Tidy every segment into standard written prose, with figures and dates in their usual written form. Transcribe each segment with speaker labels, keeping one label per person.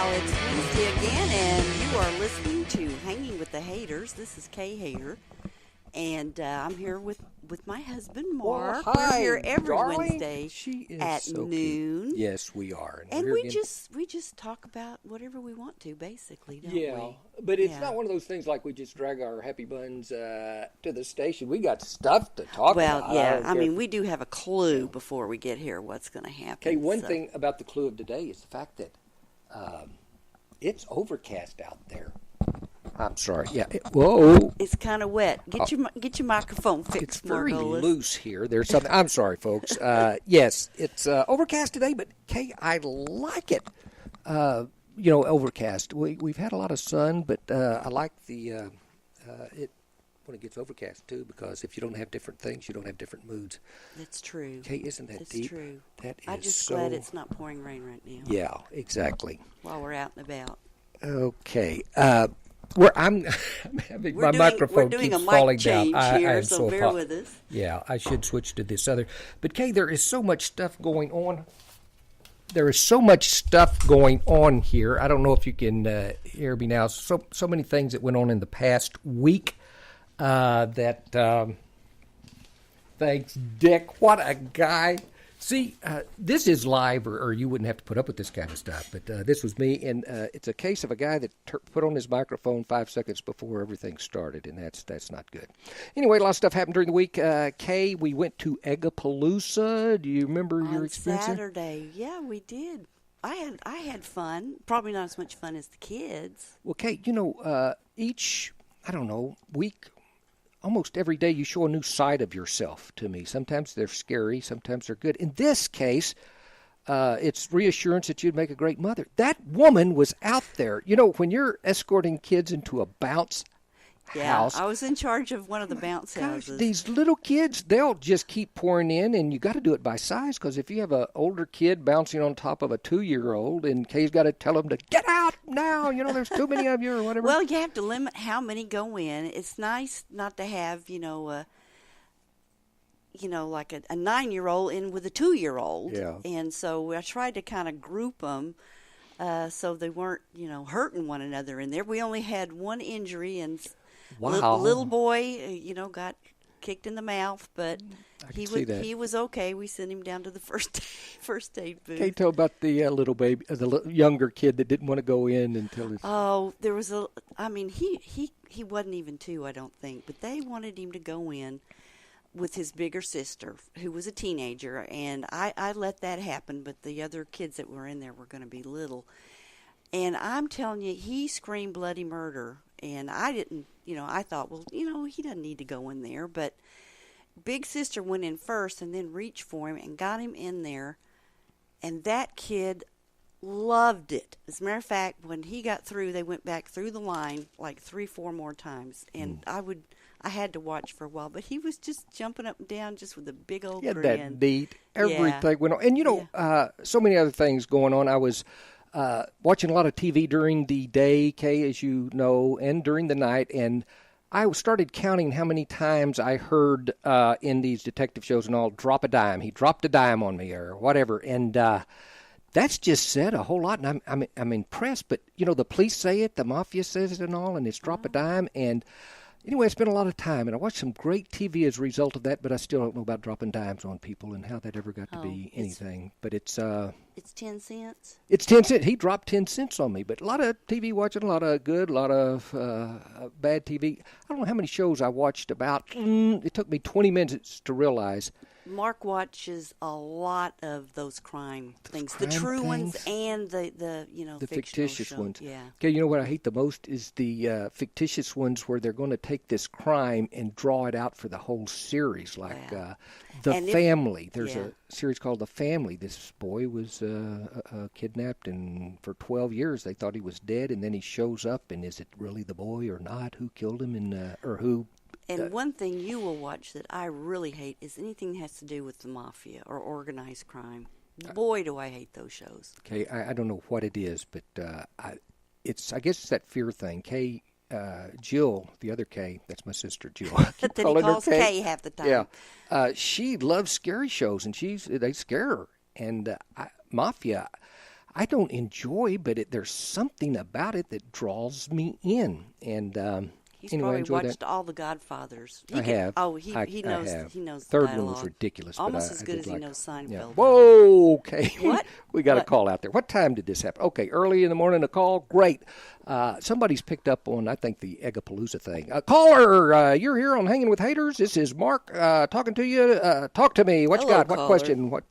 Speaker 1: Well, it's Wednesday again, and you are listening to Hanging with the Hayters. This is Kay Hayter, and I'm here with my husband, Mark.
Speaker 2: Well, hi,
Speaker 1: we're here every
Speaker 2: darling.
Speaker 1: Wednesday
Speaker 2: She is
Speaker 1: at
Speaker 2: so
Speaker 1: noon.
Speaker 2: Cute. Yes, we are.
Speaker 1: And we just talk about whatever we want to, basically, don't we?
Speaker 2: Yeah, but it's not one of those things like we just drag our happy buns to the station. We got stuff to talk about.
Speaker 1: Well, yeah, I mean, we do have a clue before we get here what's going to happen.
Speaker 2: Okay, one thing about the clue of today is the fact that it's overcast out there. I'm sorry. Yeah. Whoa.
Speaker 1: It's kind of wet. Get your microphone fixed.
Speaker 2: It's very
Speaker 1: Margolis.
Speaker 2: loose here. There's something. I'm sorry, folks. Yes, it's overcast today, but Kay, I like it. Overcast. We've had a lot of sun, but I like it when it gets overcast too, because if you don't have different things, you don't have different moods.
Speaker 1: That's true.
Speaker 2: Kay, isn't that
Speaker 1: That's
Speaker 2: deep?
Speaker 1: true.
Speaker 2: That is
Speaker 1: I'm just
Speaker 2: so...
Speaker 1: glad it's not pouring rain right now.
Speaker 2: Yeah, exactly.
Speaker 1: While we're out and about.
Speaker 2: Okay. I'm having my microphone keeps falling down.
Speaker 1: I am
Speaker 2: here,
Speaker 1: so bear with us.
Speaker 2: Yeah, I should switch to this other. But Kay, there is so much stuff going on. There is so much stuff going on here. I don't know if you can hear me now. So many things that went on in the past week. Thanks, Dick. What a guy. See, this is live, or you wouldn't have to put up with this kind of stuff. But this was me, and it's a case of a guy that put on his microphone 5 seconds before everything started, and that's not good. Anyway, a lot of stuff happened during the week. Kay, we went to Eggapalooza. Do you remember your experience?
Speaker 1: On Saturday, yeah, we did. I had fun. Probably not as much fun as the kids.
Speaker 2: Well, Kay, each week. Almost every day you show a new side of yourself to me. Sometimes they're scary, sometimes they're good. In this case, it's reassurance that you'd make a great mother. That woman was out there. You know, when you're escorting kids into a bounce house.
Speaker 1: I was in charge of one of the bounce houses.
Speaker 2: These little kids, they'll just keep pouring in, and you got to do it by size, because if you have an older kid bouncing on top of a 2-year-old, and Kay's got to tell them to get out now, there's too many of you or whatever.
Speaker 1: Well, you have to limit how many go in. It's nice not to have, like a 9-year-old in with a 2-year-old.
Speaker 2: Yeah.
Speaker 1: And so I tried to kind of group them so they weren't, hurting one another in there. We only had one injury, and
Speaker 2: wow.
Speaker 1: Little boy, got kicked in the mouth, but he was okay. We sent him down to the first aid booth.
Speaker 2: Can you tell about the little baby, the younger kid that didn't want to go in until his...
Speaker 1: Oh, there was he wasn't even 2, I don't think, but they wanted him to go in with his bigger sister, who was a teenager, and I let that happen, but the other kids that were in there were going to be little. And I'm telling you, he screamed bloody murder. And I didn't, I thought, well, he doesn't need to go in there. But big sister went in first and then reached for him and got him in there. And that kid loved it. As a matter of fact, when he got through, they went back through the line like 3-4 more times. And I had to watch for a while. But he was just jumping up and down just with a big old grin.
Speaker 2: That beat. Everything went on. And, so many other things going on. I was... watching a lot of TV during the day, Kay, as you know, and during the night, and I started counting how many times I heard in these detective shows and all, drop a dime. He dropped a dime on me or whatever, and that's just said a whole lot, and I'm impressed. But, the police say it, the mafia says it and all, and it's drop a dime, and... Anyway, I spent a lot of time, and I watched some great TV as a result of that, but I still don't know about dropping dimes on people and how that ever got to be anything. But it's
Speaker 1: 10 cents?
Speaker 2: It's 10 cents. He dropped 10 cents on me. But a lot of TV watching, a lot of good, a lot of bad TV. I don't know how many shows I watched about. It took me 20 minutes to realize.
Speaker 1: Mark watches a lot of those crime things, the true ones and the
Speaker 2: fictitious ones.
Speaker 1: Yeah.
Speaker 2: Okay, what I hate the most is the fictitious ones where they're going to take this crime and draw it out for the whole series, like The Family. There's a series called The Family. This boy was kidnapped, and for 12 years they thought he was dead, and then he shows up, and is it really the boy or not? Who killed him, and or who?
Speaker 1: And one thing you will watch that I really hate is anything that has to do with the mafia or organized crime. Boy, do I hate those shows.
Speaker 2: Okay, I don't know what it is, but I guess it's that fear thing. Kay, Jill, the other Kay, that's my sister Jill.
Speaker 1: That he calls Kay half the time.
Speaker 2: Yeah, she loves scary shows, and they scare her. And mafia, I don't enjoy, but there's something about it that draws me in. And
Speaker 1: He's
Speaker 2: anyway, I
Speaker 1: probably
Speaker 2: enjoyed
Speaker 1: watched
Speaker 2: that.
Speaker 1: all the Godfathers.
Speaker 2: I have.
Speaker 1: Oh, he knows.
Speaker 2: I have.
Speaker 1: He knows
Speaker 2: Third
Speaker 1: the
Speaker 2: one
Speaker 1: dialogue.
Speaker 2: was ridiculous.
Speaker 1: Almost
Speaker 2: but
Speaker 1: as
Speaker 2: I
Speaker 1: good
Speaker 2: did
Speaker 1: as he
Speaker 2: like
Speaker 1: knows
Speaker 2: it.
Speaker 1: Seinfeld.
Speaker 2: Yeah. Whoa, okay.
Speaker 1: What?
Speaker 2: We got a
Speaker 1: What?
Speaker 2: call out there. What time did this happen? Okay, early in the morning, a call. Great. Somebody's picked up on, I think, the Eggapalooza thing. Caller, you're here on Hanging with Hayters. This is Mark talking to you. Talk to me. What you
Speaker 1: Hello,
Speaker 2: got? What
Speaker 1: caller.
Speaker 2: question? What?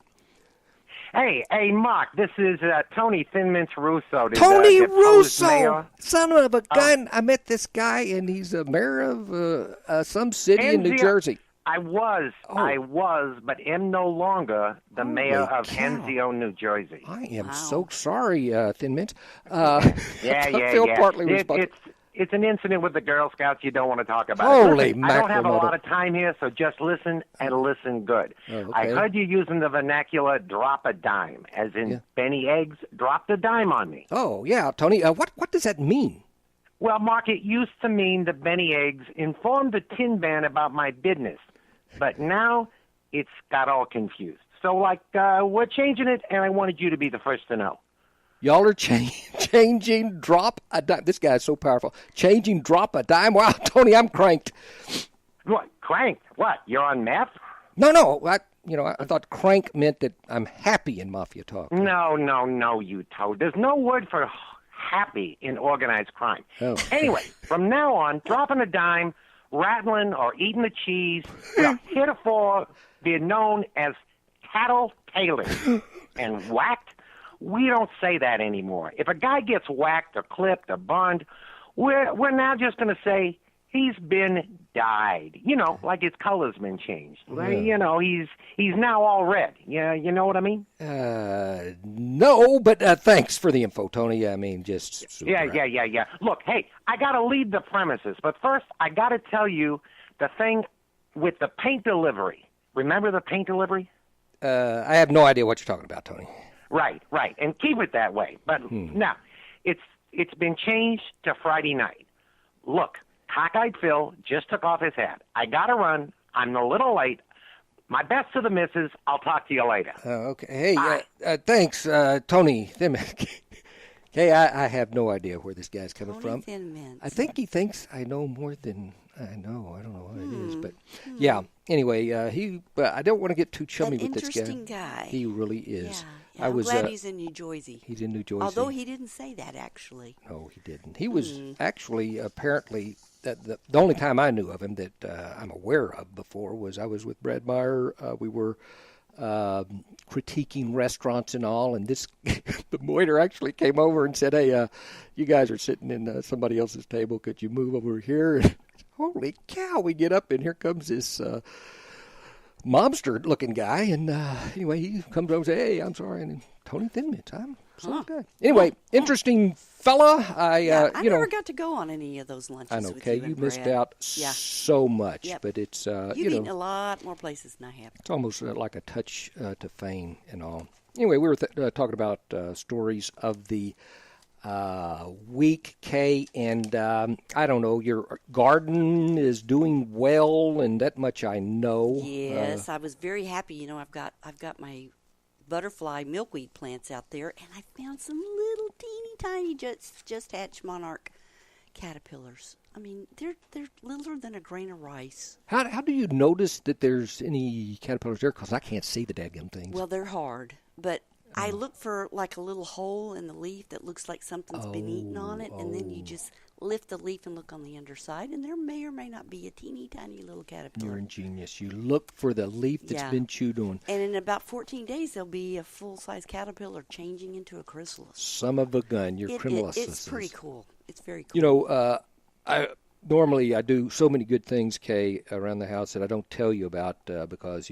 Speaker 3: Hey, Mark, this is Tony Thin Mints Russo.
Speaker 2: Tony
Speaker 3: deposed
Speaker 2: Russo,
Speaker 3: mayor.
Speaker 2: son of a gun. I met this guy, and he's a mayor of some city in New
Speaker 3: Enzio-
Speaker 2: Jersey.
Speaker 3: I was, but am no longer the mayor of Enzio, New Jersey.
Speaker 2: I am
Speaker 1: Wow.
Speaker 2: so sorry, Thin Mint.
Speaker 3: Yeah.
Speaker 2: Phil partly responsible.
Speaker 3: It's an incident with the Girl Scouts you don't want to talk about.
Speaker 2: Holy
Speaker 3: Listen, I don't have a
Speaker 2: mackerel.
Speaker 3: lot of time here, so just listen and listen good.
Speaker 2: Oh, okay.
Speaker 3: I heard you using the vernacular drop a dime, as in Benny Eggs dropped a dime on me.
Speaker 2: Oh, yeah, Tony. What does that mean?
Speaker 3: Well, Mark, it used to mean that Benny Eggs informed the Tin Man about my business, but now it's got all confused. So, we're changing it, and I wanted you to be the first to know.
Speaker 2: Y'all are changing drop a dime. This guy's so powerful. Changing drop a dime. Wow, Tony, I'm cranked.
Speaker 3: What? Cranked? What? You're on meth?
Speaker 2: No. I thought crank meant that I'm happy in mafia talk.
Speaker 3: No, you toad. There's no word for happy in organized crime.
Speaker 2: Oh.
Speaker 3: Anyway, from now on, dropping a dime, rattling, or eating the cheese will heretofore be known as cattle tailors. And whacked? We don't say that anymore. If a guy gets whacked or clipped or burned, we're now just going to say he's been dyed. Like his color's been changed.
Speaker 2: Yeah.
Speaker 3: He's now all red. Yeah, you know what I mean?
Speaker 2: No, but thanks for the info, Tony. I mean, just super.
Speaker 3: Yeah. Look, hey, I got to leave the premises, but first I got to tell you the thing with the paint delivery. Remember the paint delivery?
Speaker 2: I have no idea what you're talking about, Tony.
Speaker 3: Right, and keep it that way. But now, it's been changed to Friday night. Look, cockeyed Phil just took off his hat. I got to run. I'm a little late. My best to the missus. I'll talk to you later.
Speaker 2: Okay. Hey, thanks, Tony. Okay, I have no idea where this guy's coming from.
Speaker 1: Thin Mints.
Speaker 2: I think he thinks I know more than I know. I don't know what it is, but yeah. Anyway, I don't want to get too chummy with this guy.
Speaker 1: Interesting guy.
Speaker 2: He really is.
Speaker 1: Yeah, I'm glad he's in New Jersey.
Speaker 2: He's in New Jersey.
Speaker 1: Although he didn't say that, actually.
Speaker 2: No, he didn't. He was actually apparently the only time I knew of him that I'm aware of before was I was with Brad Meyer. We were critiquing restaurants and all, and the waiter actually came over and said, "Hey, you guys are sitting in somebody else's table. Could you move over here?" And, holy cow! We get up, and here comes this mobster-looking guy, and anyway, he comes over and says, "Hey, I'm sorry," and Tony Thin Mints. I'm so good. Anyway, interesting fella. I
Speaker 1: never got to go on any of those lunches.
Speaker 2: I know,
Speaker 1: with
Speaker 2: Kay,
Speaker 1: you
Speaker 2: missed
Speaker 1: Brad.
Speaker 2: out so much, but it's
Speaker 1: You've eaten a lot more places than I have.
Speaker 2: It's almost like a touch to fame and all. Anyway, we were talking about stories of the week, Kay, and I don't know, your garden is doing well, and that much I know.
Speaker 1: Yes, I was very happy. I've got my butterfly milkweed plants out there, and I found some little teeny tiny just hatched monarch caterpillars. I mean, they're littler than a grain of rice.
Speaker 2: How do you notice that there's any caterpillars there? Because I can't see the daggum things.
Speaker 1: Well, they're hard, but I look for like a little hole in the leaf that looks like something's been eaten on it, and then you just lift the leaf and look on the underside, and there may or may not be a teeny tiny little caterpillar.
Speaker 2: You're ingenious. You look for the leaf that's been chewed on.
Speaker 1: And in about 14 days, there'll be a full-size caterpillar changing into a chrysalis.
Speaker 2: Son of a gun, your chrysalis.
Speaker 1: It's pretty cool. It's very cool.
Speaker 2: You know, normally I do so many good things, Kay, around the house that I don't tell you about because,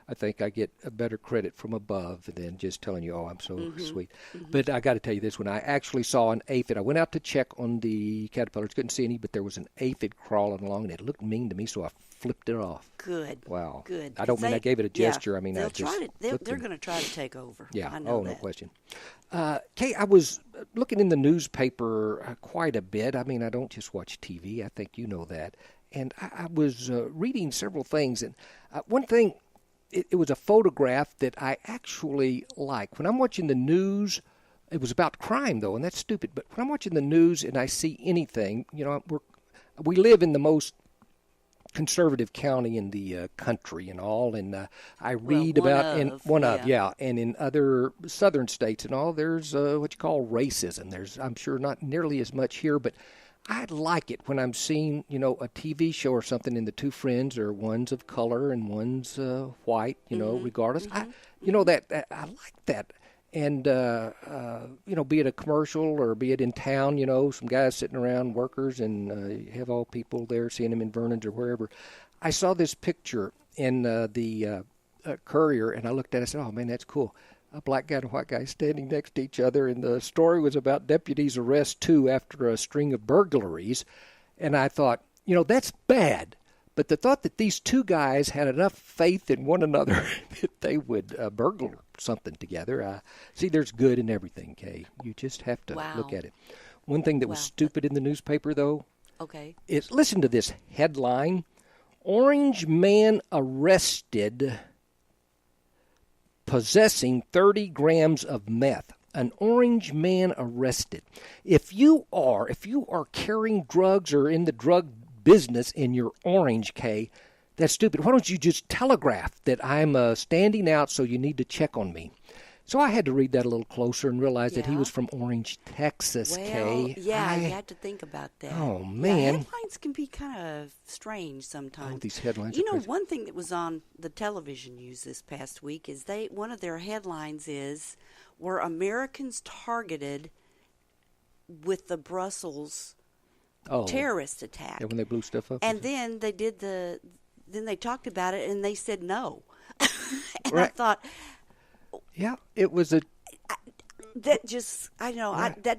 Speaker 2: I think I get a better credit from above than just telling you, I'm so sweet. Mm-hmm. But I got to tell you this, when I actually saw an aphid, I went out to check on the caterpillars, couldn't see any, but there was an aphid crawling along, and it looked mean to me, so I flipped it off.
Speaker 1: Good.
Speaker 2: Wow.
Speaker 1: Good.
Speaker 2: I don't mean I gave it a gesture.
Speaker 1: Yeah,
Speaker 2: I mean, I just
Speaker 1: they're going to try to take over.
Speaker 2: Yeah.
Speaker 1: I know that.
Speaker 2: No question. Kay, I was looking in the newspaper quite a bit. I mean, I don't just watch TV. I think you know that. And I was reading several things, and one thing, it was a photograph that I actually like. When I'm watching the news, It was about crime, though, and that's stupid. But when I'm watching the news and I see anything, we live in the most conservative county in the country and all, and I read and in other southern states and all, there's what you call racism. There's, I'm sure, not nearly as much here, but I like it when I'm seeing, a TV show or something, and the two friends are one's of color and one's white, regardless. Mm-hmm. I like that. And, be it a commercial or be it in town, some guys sitting around, workers, and you have all people there, seeing them in Vernon's or wherever. I saw this picture in the Courier, and I looked at it and said, oh, man, that's cool. A black guy and a white guy standing next to each other, and the story was about deputies' arrest, too, after a string of burglaries. And I thought, that's bad. But the thought that these two guys had enough faith in one another that they would burgle something together. See, there's good in everything, Kay. You just have to look at it. One thing that was stupid in the newspaper, though, is, listen to this headline, Orange man arrested possessing 30 grams of meth. An orange man arrested. If you are carrying drugs or in the drug business in your orange, Kay, that's stupid. Why don't you just telegraph that I'm standing out, so you need to check on me? So I had to read that a little closer and realize that he was from Orange, Texas, Kay.
Speaker 1: Yeah, you had to think about that.
Speaker 2: Oh, man.
Speaker 1: Headlines can be kind of strange sometimes.
Speaker 2: Oh, these headlines
Speaker 1: are crazy. One thing that was on the television news this past week is one of their headlines is, were Americans targeted with the Brussels terrorist attack?
Speaker 2: Yeah, when they blew stuff up.
Speaker 1: And then they then they talked about it and they said no. And
Speaker 2: right.
Speaker 1: I thought,
Speaker 2: yeah, it was
Speaker 1: that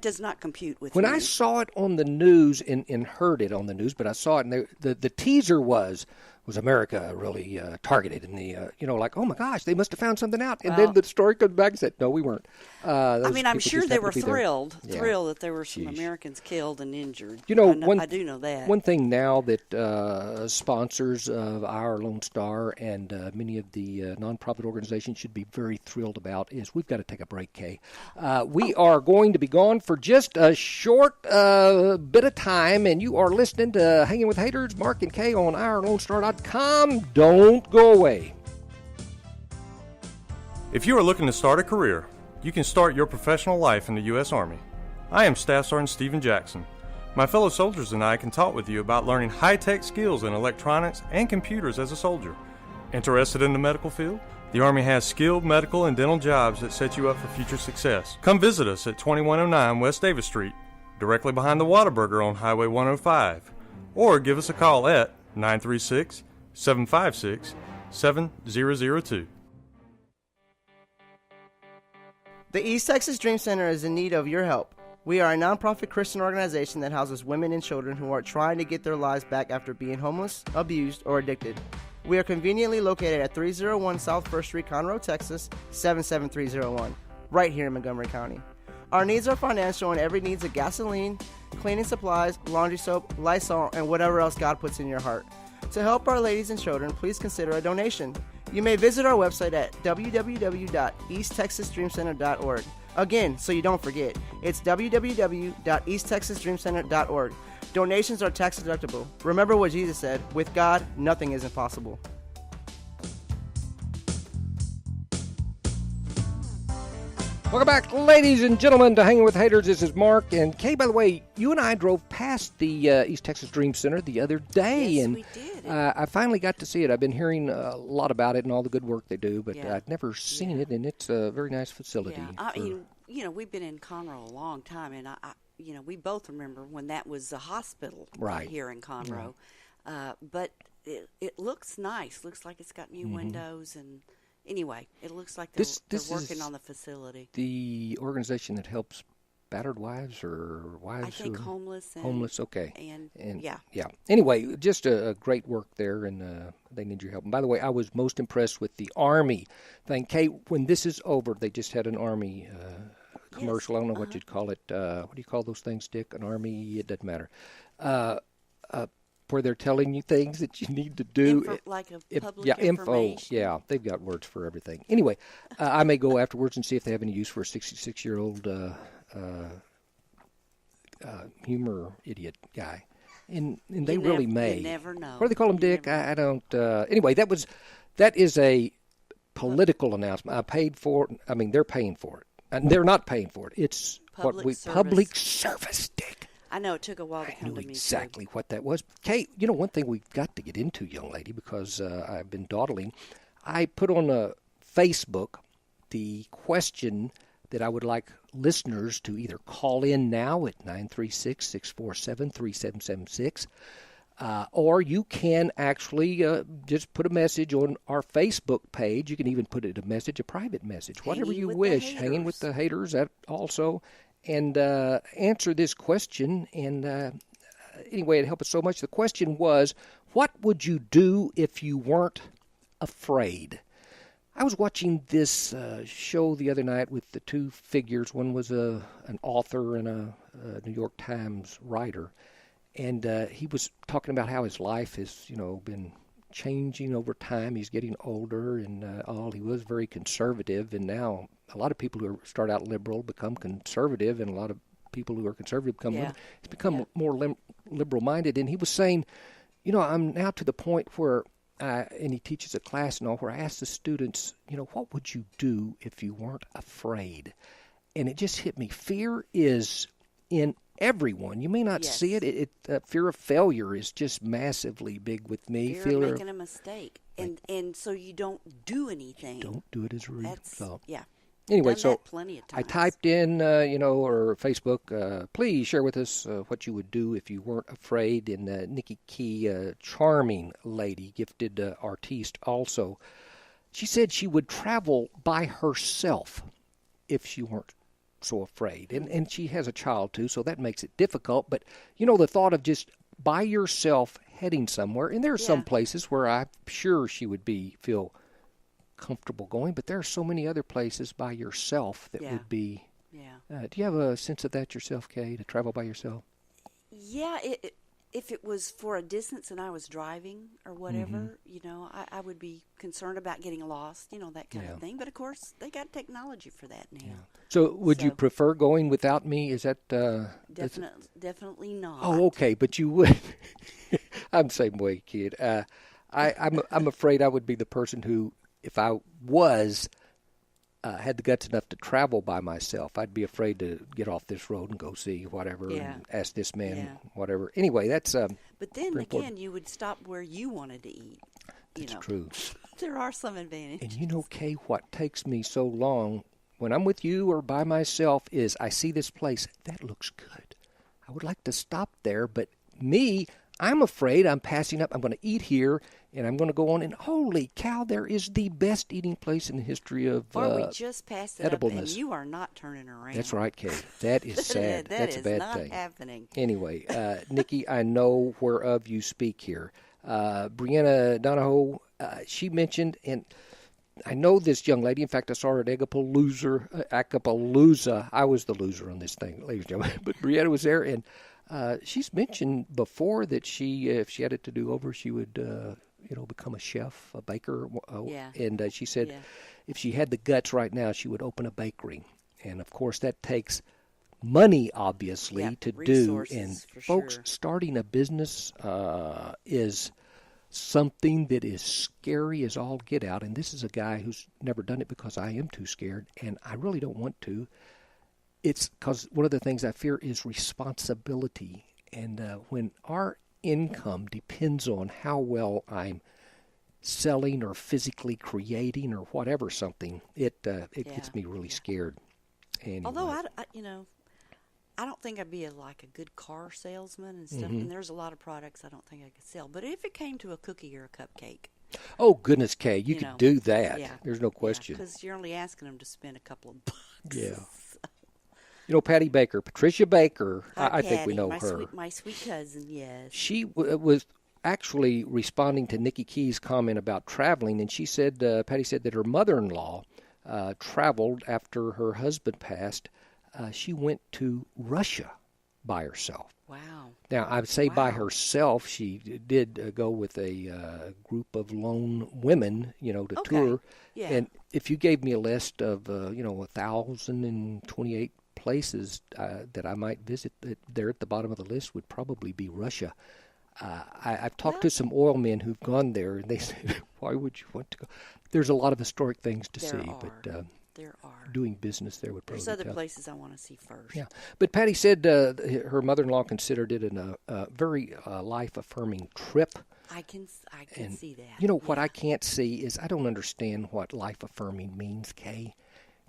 Speaker 1: does not compute with me.
Speaker 2: When I saw it on the news and heard it on the news, but I saw it, and the teaser was America really targeted? And like, oh my gosh, they must have found something out. And then the story comes back and said, no, we weren't.
Speaker 1: I'm sure they were thrilled that there were some Americans killed and injured. I do know that. One
Speaker 2: thing now that sponsors of our Lone Star and many of the nonprofit organizations should be very thrilled about is we've got to take a break, Kay. We are going to be gone for just a short bit of time, and you are listening to Hanging with Hayters, Mark and Kay on OurLoneStar.com. Don't go away.
Speaker 4: If you are looking to start a career, you can start your professional life in the U.S. Army. I am Staff Sergeant Stephen Jackson. My fellow soldiers and I can talk with you about learning high-tech skills in electronics and computers as a soldier. Interested in the medical field? The Army has skilled medical and dental jobs that set you up for future success. Come visit us at 2109 West Davis Street, directly behind the Whataburger on Highway 105, or give us a call at 936-756-7002.
Speaker 5: The East Texas Dream Center is in need of your help. We are a nonprofit Christian organization that houses women and children who are trying to get their lives back after being homeless, abused, or addicted. We are conveniently located at 301 South 1st Street, Conroe, Texas, 77301, right here in Montgomery County. Our needs are financial, and every needs of gasoline, cleaning supplies, laundry soap, Lysol, and whatever else God puts in your heart. To help our ladies and children, please consider a donation. You may visit our website at www.easttexasdreamcenter.org. Again, so you don't forget, it's www.easttexasdreamcenter.org. Donations are tax deductible. Remember what Jesus said, with God, nothing is impossible.
Speaker 2: Welcome back, ladies and gentlemen, to Hanging with Hayters. This is Mark. And Kay, by the way, you and I drove past the East Texas Dream Center the other day.
Speaker 1: Yes,
Speaker 2: and
Speaker 1: we did.
Speaker 2: I finally got to see it. I've been hearing a lot about it and all the good work they do, but I'd never seen it, and it's a very nice facility.
Speaker 1: Yeah. We've been in Conroe a long time, and we both remember when that was the hospital here in Conroe. But it looks nice. Looks like it's got new windows and... Anyway, it looks like they're working on the facility.
Speaker 2: The organization that helps battered wives or wives?
Speaker 1: I think homeless.
Speaker 2: Okay.
Speaker 1: And yeah.
Speaker 2: Anyway, just a great work there, and they need your help. And by the way, I was most impressed with the Army thing. Kay, when this is over, they just had an Army commercial. Yes. I don't know what you'd call it. What do you call those things, Dick? An Army? It doesn't matter. where they're telling you things that you need to do.
Speaker 1: Like a public
Speaker 2: info.
Speaker 1: information.
Speaker 2: Yeah, they've got words for everything. Anyway, I may go afterwards and see if they have any use for a 66-year-old humor idiot guy. And they really may.
Speaker 1: You never know.
Speaker 2: What do they call him, Dick? I don't. Anyway, that is a political announcement. I paid for it. I mean, they're paying for it. And they're not paying for it. It's public service, Dick.
Speaker 1: I know it took a while to come to me.
Speaker 2: I knew exactly what that was. Kate, you know, one thing we've got to get into, young lady, because I've been dawdling. I put on Facebook the question that I would like listeners to either call in now at 936-647-3776, or you can actually just put a message on our Facebook page. You can even put it a private message, whatever you wish. Hanging with the haters, that also. And answer this question. And anyway, it helped us so much. The question was, what would you do if you weren't afraid? I was watching this show the other night with the two figures. One was an author and a New York Times writer. And he was talking about how his life has, been changing over time. He's getting older and he was very conservative. And now a lot of people who start out liberal become conservative, and a lot of people who are conservative become liberal. He's become more liberal-minded. And he was saying, I'm now to the point where, and he teaches a class and all, where I ask the students, what would you do if you weren't afraid? And it just hit me. Fear is in everyone. You may not see it. Fear of failure is just massively big with me.
Speaker 1: Fear of making a mistake. And so you don't do anything.
Speaker 2: Don't do it as a result.
Speaker 1: Yeah.
Speaker 2: Anyway,
Speaker 1: so plenty of times.
Speaker 2: I typed in, or Facebook, please share with us what you would do if you weren't afraid. And Nikki Key, charming lady, gifted artiste also, she said she would travel by herself if she weren't so afraid. And she has a child, too, so that makes it difficult. But, the thought of just by yourself heading somewhere, and there are some places where I'm sure she would feel comfortable going, but there are so many other places by yourself that would be. Yeah. Do you have a sense of that yourself, Kay, to travel by yourself?
Speaker 1: Yeah, if it was for a distance and I was driving or whatever, I would be concerned about getting lost, that kind of thing. But of course, they got technology for that now.
Speaker 2: Yeah. So, would you prefer going without me? Is that
Speaker 1: definitely not?
Speaker 2: Oh, okay, but you would. I'm the same way, kid. I'm afraid I would be the person who, if I was had the guts enough to travel by myself, I'd be afraid to get off this road and go see whatever and ask this man whatever. Anyway, that's
Speaker 1: but then again, you would stop where you wanted to eat.
Speaker 2: That's true.
Speaker 1: There are some advantages.
Speaker 2: And Kay, what takes me so long when I'm with you or by myself is I see this place that looks good. I would like to stop there, but I'm afraid I'm passing up. I'm going to eat here, and I'm going to go on, and holy cow, there is the best eating place in the history of
Speaker 1: or we just passed it
Speaker 2: edibleness.
Speaker 1: Up, and you are not turning around.
Speaker 2: That's right, Kate. That is sad. That's a bad
Speaker 1: not
Speaker 2: thing.
Speaker 1: Happening.
Speaker 2: Anyway, Nikki, I know whereof you speak here. Brianna Donahoe, she mentioned, and I know this young lady. In fact, I saw her at Acapalooza. I was the loser on this thing, ladies and gentlemen. But Brianna was there, and she's mentioned before that if she had it to do over, she would, become a chef, a baker. And she said if she had the guts right now, she would open a bakery. And, of course, that takes money, obviously, to do. And, folks, starting a business is something that is scary as all get out. And this is a guy who's never done it because I am too scared, and I really don't want to. It's because one of the things I fear is responsibility. And when our income depends on how well I'm selling or physically creating or whatever something, it gets me really scared. Anyway.
Speaker 1: Although, I don't think I'd be a good car salesman and stuff. And there's a lot of products I don't think I could sell. But if it came to a cookie or a cupcake.
Speaker 2: Oh, goodness, Kay, you could do that. Yeah. There's no question.
Speaker 1: Because you're only asking them to spend a couple of bucks.
Speaker 2: Yeah. Patty Baker, Patricia Baker, I think we know her.
Speaker 1: My sweet cousin, yes.
Speaker 2: She was actually responding to Nikki Key's comment about traveling, and she said, Patty said that her mother-in-law traveled after her husband passed. She went to Russia by herself.
Speaker 1: Wow.
Speaker 2: Now, I would say by
Speaker 1: Wow.
Speaker 2: herself, she did go with a group of lone women, to
Speaker 1: Okay.
Speaker 2: tour.
Speaker 1: Yeah.
Speaker 2: And if you gave me a list of, 1,028 places that I might visit, there at the bottom of the list would probably be Russia. I've talked to some oil men who've gone there, and they say, why would you want to go? There's a lot of historic things to see, but
Speaker 1: there are.
Speaker 2: doing business there would probably
Speaker 1: There's other
Speaker 2: be tough.
Speaker 1: places I want to see first.
Speaker 2: Yeah, but Patty said her mother-in-law considered it a very life-affirming trip.
Speaker 1: I can see that.
Speaker 2: What I can't see is I don't understand what life-affirming means, Kay.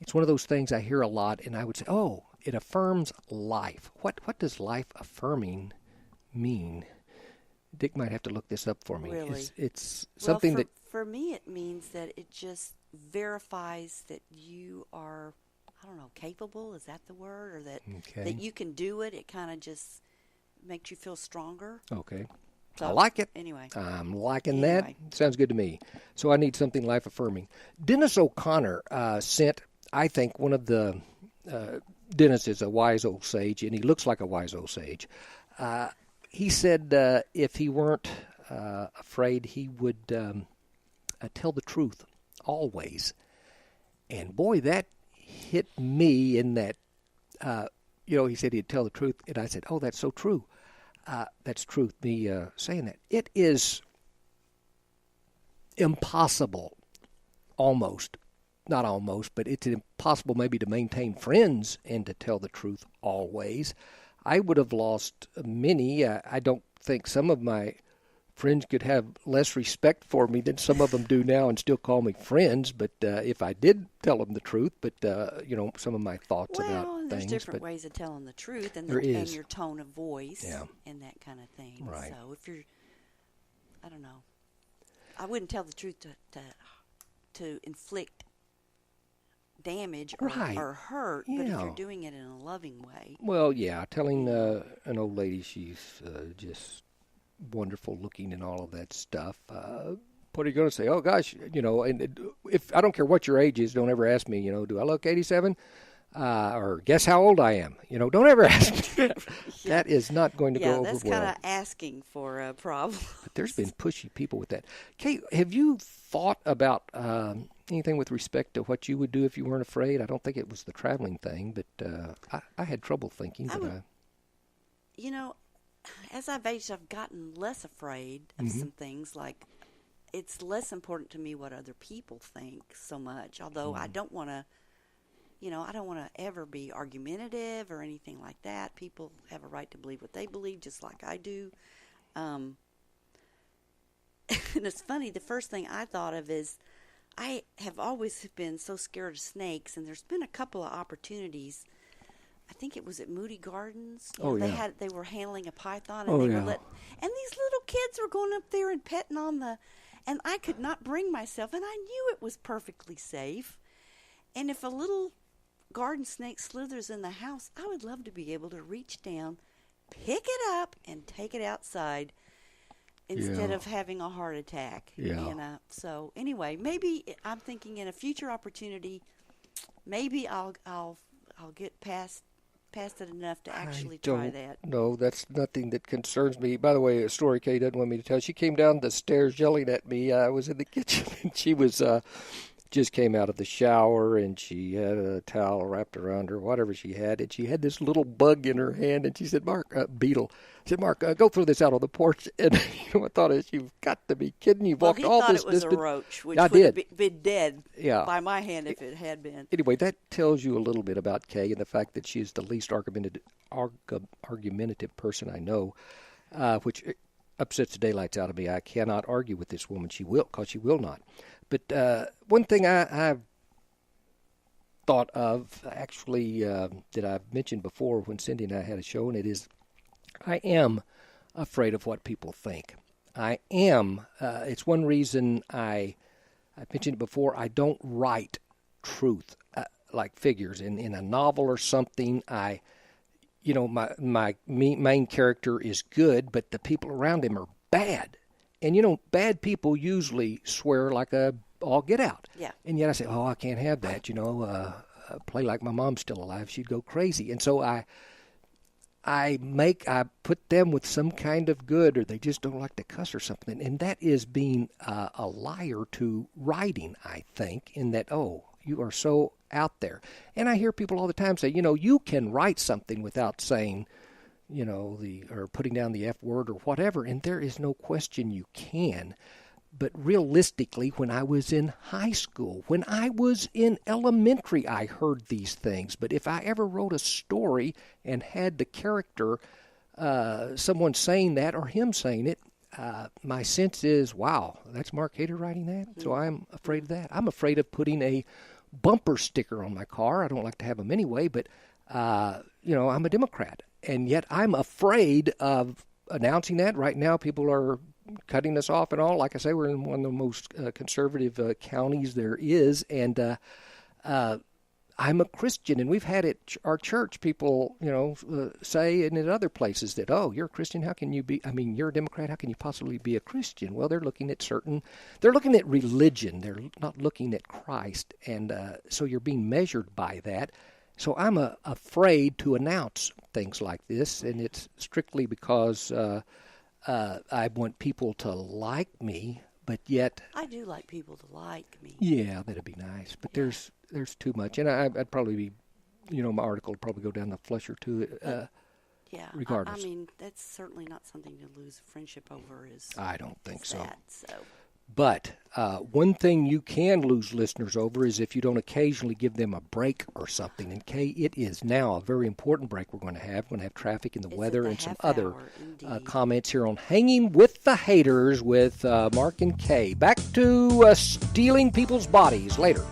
Speaker 2: It's one of those things I hear a lot, and I would say, oh, it affirms life. What does life-affirming mean? Dick might have to look this up for me.
Speaker 1: Really?
Speaker 2: It's something that...
Speaker 1: For me, it means that it just verifies that you are, I don't know, capable, is that the word? Or that you can do it. It kind of just makes you feel stronger.
Speaker 2: Okay.
Speaker 1: So,
Speaker 2: I like it.
Speaker 1: Anyway.
Speaker 2: I'm liking that. Sounds good to me. So I need something life-affirming. Dennis O'Connor sent, I think, one of the... Dennis is a wise old sage, and he looks like a wise old sage. He said if he weren't afraid, he would tell the truth always. And boy, that hit me in that, he said he'd tell the truth. And I said, oh, that's so true. That's truth, me saying that. It is impossible, not almost, but it's impossible maybe to maintain friends and to tell the truth always. I would have lost many. I don't think some of my friends could have less respect for me than some of them do now and still call me friends. But if I did tell them the truth, but, some of my thoughts about things.
Speaker 1: There's different ways of telling the truth and your tone of voice and that kind of thing.
Speaker 2: Right.
Speaker 1: So if you're, I don't know, I wouldn't tell the truth to inflict damage or hurt, but if you're doing it in a loving way.
Speaker 2: Well, yeah, telling an old lady she's just wonderful looking and all of that stuff. What are you going to say? Oh, gosh, and if I don't care what your age is, don't ever ask me, do I look 87? Or guess how old I am? Don't ever ask me. That is not going to go over well.
Speaker 1: Yeah, that's kind of asking for a problem.
Speaker 2: But there's been pushy people with that. Kate, have you thought about anything with respect to what you would do if you weren't afraid? I don't think it was the traveling thing, but I had trouble thinking.
Speaker 1: As I've aged, I've gotten less afraid of some things. Like, it's less important to me what other people think so much, although I don't want to, I don't want to ever be argumentative or anything like that. People have a right to believe what they believe, just like I do. And it's funny, the first thing I thought of is I have always been so scared of snakes, and there's been a couple of opportunities. I think it was at Moody Gardens. They were handling a python, and and these little kids were going up there and petting on and I could not bring myself, and I knew it was perfectly safe. And if a little garden snake slithers in the house, I would love to be able to reach down, pick it up, and take it outside instead of having a heart attack.
Speaker 2: Yeah.
Speaker 1: So anyway, maybe I'm thinking in a future opportunity, maybe I'll get past it enough to actually try that.
Speaker 2: No, that's nothing that concerns me. By the way, a story Kay doesn't want me to tell. She came down the stairs yelling at me. I was in the kitchen, and she was just came out of the shower, and she had a towel wrapped around her, whatever she had, and she had this little bug in her hand, and she said, beetle. I said, Mark, go throw this out on the porch. And I thought, you've got to be kidding. You've walked all this distance.
Speaker 1: He thought it was a roach, which would have been dead by my hand if it had been.
Speaker 2: Anyway, that tells you a little bit about Kay and the fact that she's the least argumentative person I know, which upsets the daylights out of me. I cannot argue with this woman. She will not. But one thing I've thought of, actually, that I've mentioned before when Cindy and I had a show, and it is I am afraid of what people think. I am. It's one reason I've mentioned it before, I don't write truth, like figures. In a novel or something, my main character is good, but the people around him are bad. And, bad people usually swear like all get out.
Speaker 1: Yeah.
Speaker 2: And yet I say, I can't have that, play like my mom's still alive. She'd go crazy. And so I I put them with some kind of good, or they just don't like to cuss or something. And that is being a liar to writing, I think, in that, you are so out there. And I hear people all the time say, you can write something without saying, or putting down the F word or whatever, and there is no question you can. But realistically, when I was in high school, when I was in elementary, I heard these things. But if I ever wrote a story and had the character, someone saying that or him saying it, my sense is, wow, that's Mark Hayter writing that? So I'm afraid of that. I'm afraid of putting a bumper sticker on my car. I don't like to have them anyway, but, I'm a Democrat. And yet I'm afraid of announcing that. Right now, people are cutting us off and all. Like I say, we're in one of the most conservative counties there is, and I'm a Christian, and we've had at our church people, say, and at other places that, you're a Christian, how can you be, you're a Democrat, how can you possibly be a Christian? Well, they're looking at religion, they're not looking at Christ, and so you're being measured by that. So I'm afraid to announce things like this, and it's strictly because I want people to like me, but yet...
Speaker 1: I do like people to like me.
Speaker 2: Yeah, that'd be nice, but there's too much. And I'd probably be, my article would probably go down the flush or two, regardless.
Speaker 1: That's certainly not something to lose friendship over.
Speaker 2: I don't think so.
Speaker 1: So.
Speaker 2: But one thing you can lose listeners over is if you don't occasionally give them a break or something. And Kay, it is now a very important break we're going to have. We're going to have traffic and the weather and some other comments here on Hanging with the Hayters with Mark and Kay. Back to stealing people's bodies later.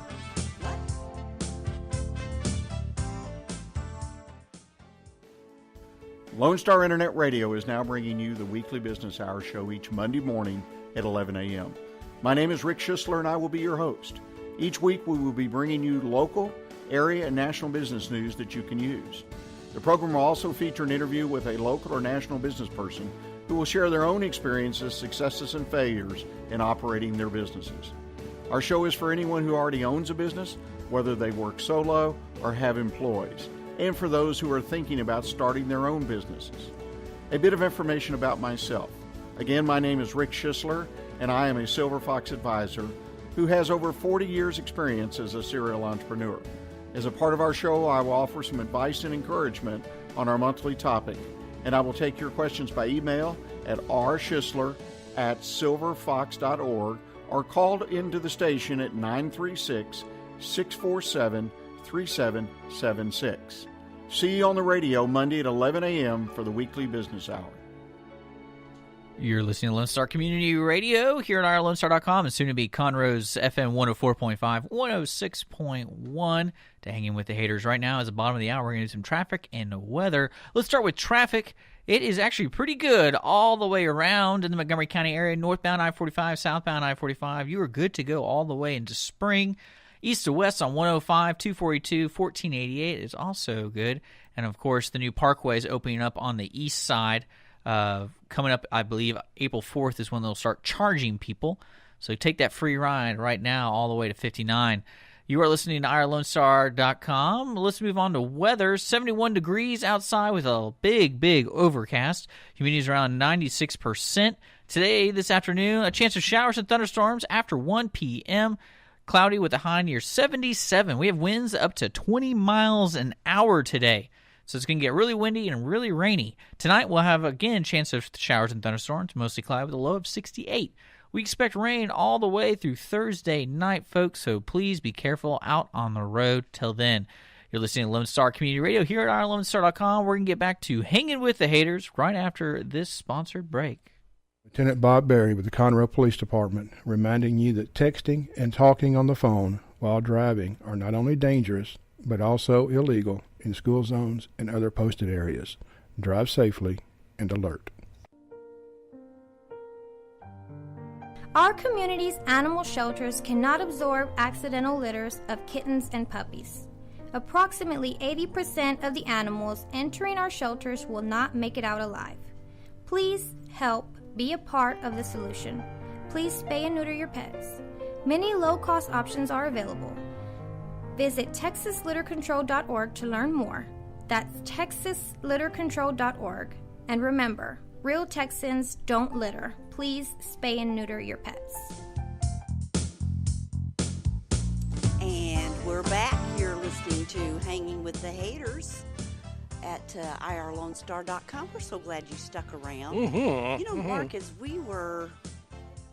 Speaker 6: Lone Star Internet Radio is now bringing you the weekly business hour show each Monday morning at 11 a.m. My name is Rick Schisler, and I will be your host. Each week, we will be bringing you local, area, and national business news that you can use. The program will also feature an interview with a local or national business person who will share their own experiences, successes, and failures in operating their businesses. Our show is for anyone who already owns a business, whether they work solo or have employees, and for those who are thinking about starting their own businesses. A bit of information about myself. Again, my name is Rick Schisler, and I am a Silver Fox advisor who has over 40 years' experience as a serial entrepreneur. As a part of our show, I will offer some advice and encouragement on our monthly topic, and I will take your questions by email at rschisler@silverfox.org or call into the station at 936-647-3776. See you on the radio Monday at 11 a.m. for the weekly business hour.
Speaker 7: You're listening to Lone Star Community Radio here at OurLoneStar.com and soon to be Conroe's FM 104.5, 106.1 to Hanging with the Hayters. Right now, as the bottom of the hour, we're going to do some traffic and weather. Let's start with traffic. It is actually pretty good all the way around in the Montgomery County area. Northbound I-45, southbound I-45. You are good to go all the way into spring. East to west on 105, 242, 1488 is also good. And, of course, the new parkway is opening up on the east side. Coming up, I believe, April 4th is when they'll start charging people. So take that free ride right now all the way to 59. You are listening to OurLoneStar.com. Let's move on to weather. 71 degrees outside with a big overcast. Humidity is around 96%. Today, this afternoon, a chance of showers and thunderstorms after 1 p.m., cloudy with a high near 77. We have winds up to 20 miles an hour today. So it's going to get really windy and really rainy. Tonight we'll have, again, chance of showers and thunderstorms, mostly cloudy with a low of 68. We expect rain all the way through Thursday night, folks, so please be careful out on the road till then. You're listening to Lone Star Community Radio here at OurLoneStar.com. We're going to get back to Hanging with the Hayters right after this sponsored break.
Speaker 8: Lieutenant Bob Berry with the Conroe Police Department, reminding you that texting and talking on the phone while driving are not only dangerous, but also illegal in school zones and other posted areas. Drive safely and alert.
Speaker 9: Our community's animal shelters cannot absorb accidental litters of kittens and puppies. Approximately 80% of the animals entering our shelters will not make it out alive. Please help be a part of the solution. Please spay and neuter your pets. Many low-cost options are available. Visit TexasLitterControl.org to learn more. That's texaslittercontrol.org. And remember, real Texans don't litter. Please spay and neuter your pets.
Speaker 1: And we're back. You're listening to Hanging with the Hayters at irlonestar.com. We're so glad you stuck around. Mark, as we were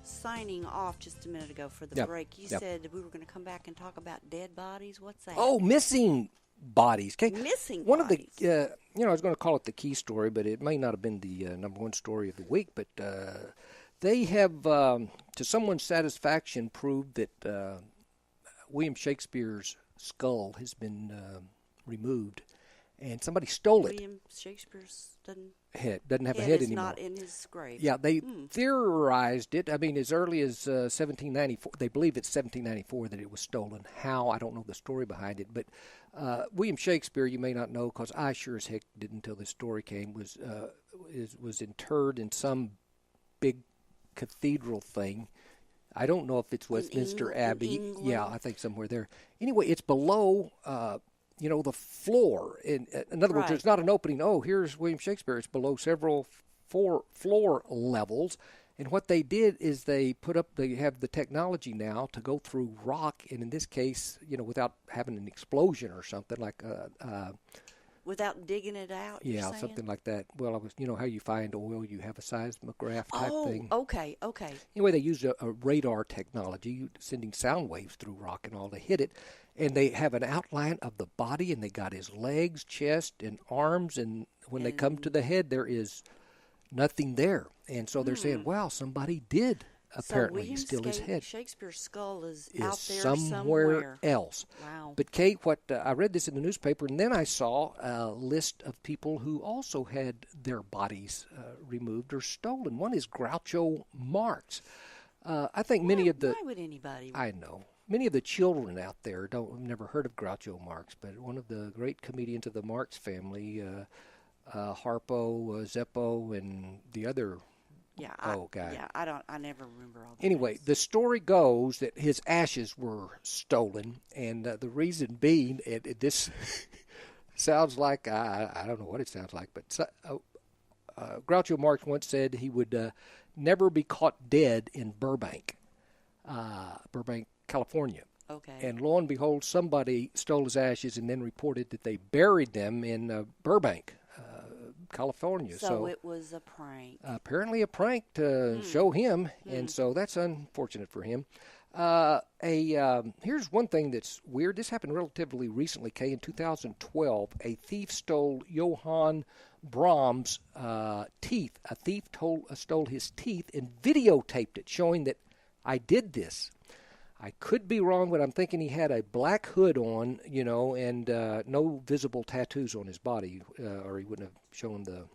Speaker 1: signing off just a minute ago for the break, you said we were going to come back and talk about dead bodies. What's that?
Speaker 2: Oh, missing bodies. Okay.
Speaker 1: Missing
Speaker 2: one
Speaker 1: bodies.
Speaker 2: Of the, I was going to call it the key story, but it may not have been the number one story of the week. But they have, to someone's satisfaction, proved that William Shakespeare's skull has been removed, and somebody stole it.
Speaker 1: William Shakespeare's
Speaker 2: doesn't have a head
Speaker 1: is
Speaker 2: anymore.
Speaker 1: Not in his grave.
Speaker 2: Yeah, they theorized it. I mean, as early as 1794, they believe it's 1794 that it was stolen. How? I don't know the story behind it. But William Shakespeare, you may not know, because I sure as heck didn't until this story came, was interred in some big cathedral thing. I don't know if it's Westminster Abbey. Yeah, I think somewhere there. Anyway, it's below the floor. In other words, there's not an opening. Oh, here's William Shakespeare. It's below several floor levels. And what they did is they have the technology now to go through rock, and in this case, without having an explosion or something like
Speaker 1: without digging it out.
Speaker 2: Yeah, something like that. Well, how you find oil, you have a seismograph type thing.
Speaker 1: Okay.
Speaker 2: Anyway, they used a radar technology, sending sound waves through rock and all to hit it. And they have an outline of the body, and they got his legs, chest, and arms. And when they come to the head, there is nothing there. And so they're saying, wow, somebody did apparently steal his head.
Speaker 1: Shakespeare's skull is out there
Speaker 2: somewhere else.
Speaker 1: Wow.
Speaker 2: But, Kate, I read this in the newspaper, and then I saw a list of people who also had their bodies removed or stolen. One is Groucho Marx. I think many of the...
Speaker 1: Why would anybody...
Speaker 2: I know. Many of the children out there have never heard of Groucho Marx, but one of the great comedians of the Marx family, Harpo, Zeppo, and the other guy.
Speaker 1: Yeah, I never remember all that.
Speaker 2: Anyway, the story goes that his ashes were stolen, and the reason being, this sounds like, I don't know what it sounds like, but Groucho Marx once said he would never be caught dead in Burbank, California.
Speaker 1: Okay.
Speaker 2: And lo and behold, somebody stole his ashes and then reported that they buried them in Burbank, California.
Speaker 1: So it was a prank.
Speaker 2: Apparently a prank to show him, and so that's unfortunate for him. Here's one thing that's weird. This happened relatively recently, Kay. In 2012, a thief stole Johann Brahms' teeth. A thief stole his teeth and videotaped it, showing that I did this. I could be wrong, but I'm thinking he had a black hood on, and no visible tattoos on his body, or he wouldn't have shown the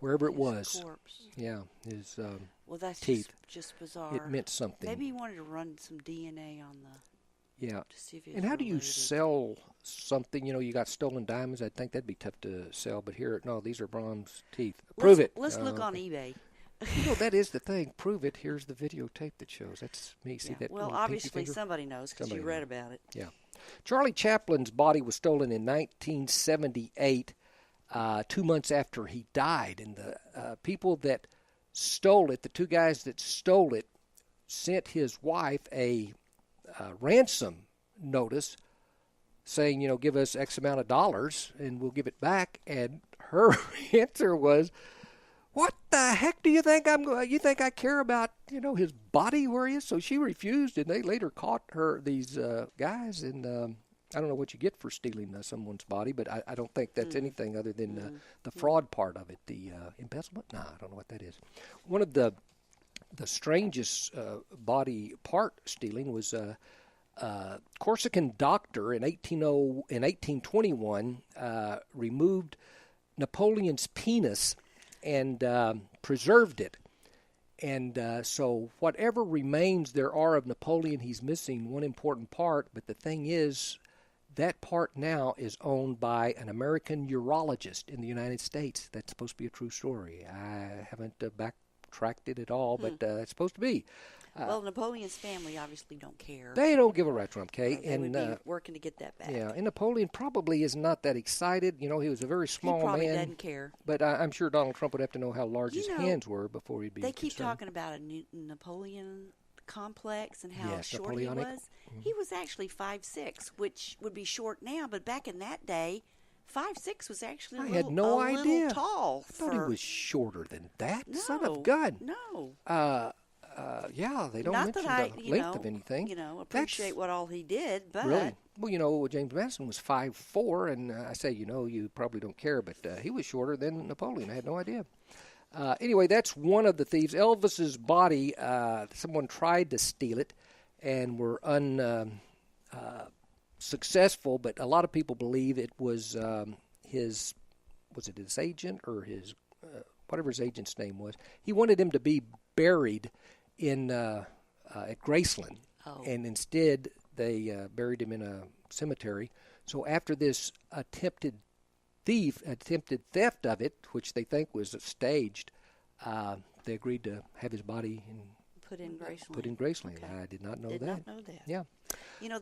Speaker 2: wherever it was.
Speaker 1: Corpse.
Speaker 2: Yeah, his
Speaker 1: well, that's
Speaker 2: teeth.
Speaker 1: Just bizarre.
Speaker 2: It meant something.
Speaker 1: Maybe he wanted to run some DNA on the.
Speaker 2: Yeah.
Speaker 1: To see if
Speaker 2: and how do you sell something? You got stolen diamonds. I think that'd be tough to sell. But these are Brahms' teeth. Prove it.
Speaker 1: Let's look on eBay.
Speaker 2: That is the thing. Prove it. Here's the videotape that shows. That's me. See that?
Speaker 1: Well, obviously somebody knows because you read about it.
Speaker 2: Yeah. Charlie Chaplin's body was stolen in 1978, 2 months after he died. And the people that stole it, the two guys that stole it, sent his wife a ransom notice saying, give us X amount of dollars and we'll give it back. And her answer was, what the heck do you think you think I care about, his body where he is? So she refused, and they later caught these guys, and I don't know what you get for stealing someone's body, but I don't think that's anything other than the fraud part of it, the embezzlement. I don't know what that is. One of the strangest body part stealing was a Corsican doctor in 1821 removed Napoleon's penis and preserved it. And so whatever remains there are of Napoleon, he's missing one important part. But the thing is, that part now is owned by an American urologist in the United States. That's supposed to be a true story. I haven't backtracked it at all, but it's supposed to be.
Speaker 1: Well, Napoleon's family obviously don't care.
Speaker 2: They don't give a rat's drum, Kay.
Speaker 1: They would be working to get that back.
Speaker 2: Yeah, and Napoleon probably is not that excited. He was a very small man.
Speaker 1: He probably doesn't care.
Speaker 2: But I'm sure Donald Trump would have to know how large his hands were before he'd be
Speaker 1: They keep
Speaker 2: concerned.
Speaker 1: talking about a Napoleon complex and how short
Speaker 2: Napoleonic.
Speaker 1: he was. He was actually 5'6", which would be short now, but back in that day, 5'6" was actually
Speaker 2: I had no idea.
Speaker 1: Little tall.
Speaker 2: I thought he was shorter than that.
Speaker 1: No,
Speaker 2: Son of God.
Speaker 1: No.
Speaker 2: Yeah, they don't
Speaker 1: Not
Speaker 2: mention
Speaker 1: that
Speaker 2: the length of anything.
Speaker 1: Appreciate what all he did, but
Speaker 2: really. Well, James Madison was 5'4", and I say, you probably don't care, but he was shorter than Napoleon. I had no idea. Anyway, that's one of the thieves. Elvis's body, someone tried to steal it and were unsuccessful, but a lot of people believe it was his agent or his, whatever his agent's name was. He wanted him to be buried at Graceland, and instead they buried him in a cemetery. So after this attempted theft of it, which they think was staged, they agreed to have his body
Speaker 1: put in Graceland.
Speaker 2: Put in Graceland.
Speaker 1: Okay.
Speaker 2: I did not know that.
Speaker 1: Did not know that.
Speaker 2: Yeah.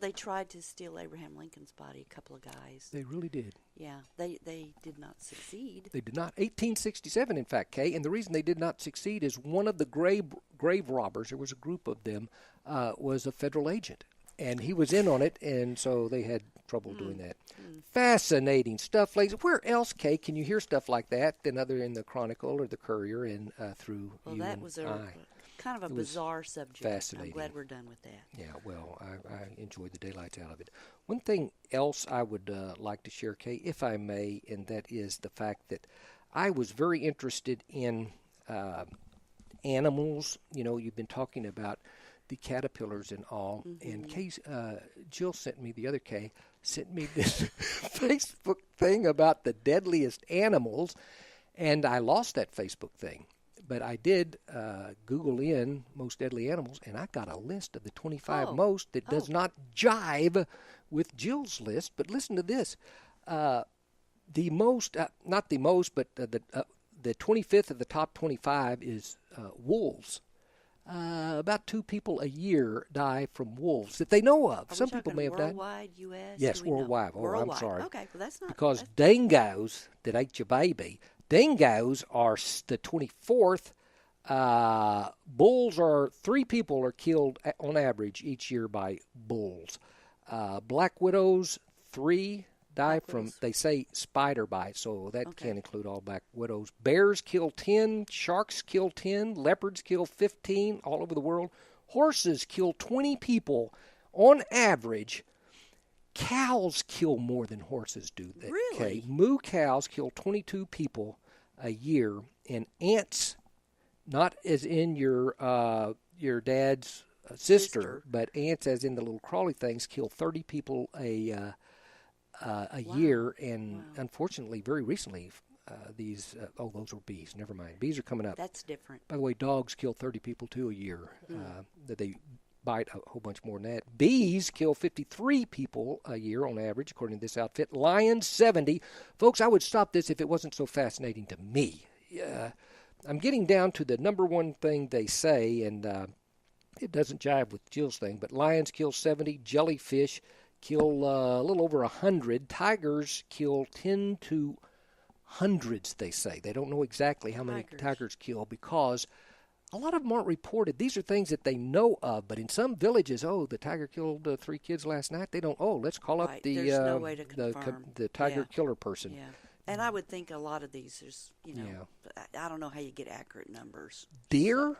Speaker 1: They tried to steal Abraham Lincoln's body, a couple of guys.
Speaker 2: They really did.
Speaker 1: Yeah, they did not succeed.
Speaker 2: They did not. 1867, in fact, Kay, and the reason they did not succeed is one of the grave robbers, there was a group of them, was a federal agent. And he was in on it, and so they had trouble doing that. Fascinating stuff, ladies. Where else, Kay, can you hear stuff like that than other in the Chronicle or the Courier and through
Speaker 1: well,
Speaker 2: you
Speaker 1: that
Speaker 2: and
Speaker 1: was
Speaker 2: I?
Speaker 1: Kind of a bizarre subject.
Speaker 2: Fascinating.
Speaker 1: I'm glad we're done with that.
Speaker 2: Yeah, well, I enjoyed the daylights out of it. One thing else I would like to share, Kay, if I may, and that is the fact that I was very interested in animals. You've been talking about the caterpillars and all. And Jill sent me this Facebook thing about the deadliest animals, and I lost that Facebook thing. But I did Google in most deadly animals, and I got a list of the 25 most that does not jive with Jill's list. But listen to this. The most, not the most, but the 25th of the top 25 is wolves. About 2 people a year die from wolves that they know of. Some people may have died.
Speaker 1: Worldwide, U.S.?
Speaker 2: Yes, worldwide. Oh,
Speaker 1: worldwide.
Speaker 2: I'm sorry.
Speaker 1: Okay, well, that's not...
Speaker 2: Because dingoes that ate your baby, dingoes are the 24th. Bulls are 3 people are killed on average each year by bulls. Black widows, 3 die from, they say, spider bite, so that can't include all black widows. Bears kill 10, sharks kill 10, leopards kill 15 all over the world. Horses kill 20 people on average. Cows kill more than horses do.
Speaker 1: Really?
Speaker 2: Okay. Moo cows kill 22 people a year, and ants, not as in your dad's sister, but ants as in the little crawly things, kill 30 people a year, and unfortunately, very recently, these those were bees. Never mind, bees are coming up.
Speaker 1: That's different.
Speaker 2: By the way, dogs kill 30 people too a year. That they bite a whole bunch more than that. Bees kill 53 people a year on average, according to this outfit. Lions, 70. Folks, I would stop this if it wasn't so fascinating to me. I'm getting down to the number one thing they say, and it doesn't jive with Jill's thing, but lions kill 70, jellyfish kill a little over 100, tigers kill 10 to hundreds, they say. They don't know exactly how many tigers kill because a lot of them aren't reported. These are things that they know of, but in some villages, the tiger killed 3 kids last night. They don't, let's call up
Speaker 1: There's no way to confirm.
Speaker 2: the tiger killer person.
Speaker 1: Yeah. And I would think a lot of these, I don't know how you get accurate numbers.
Speaker 2: Deer?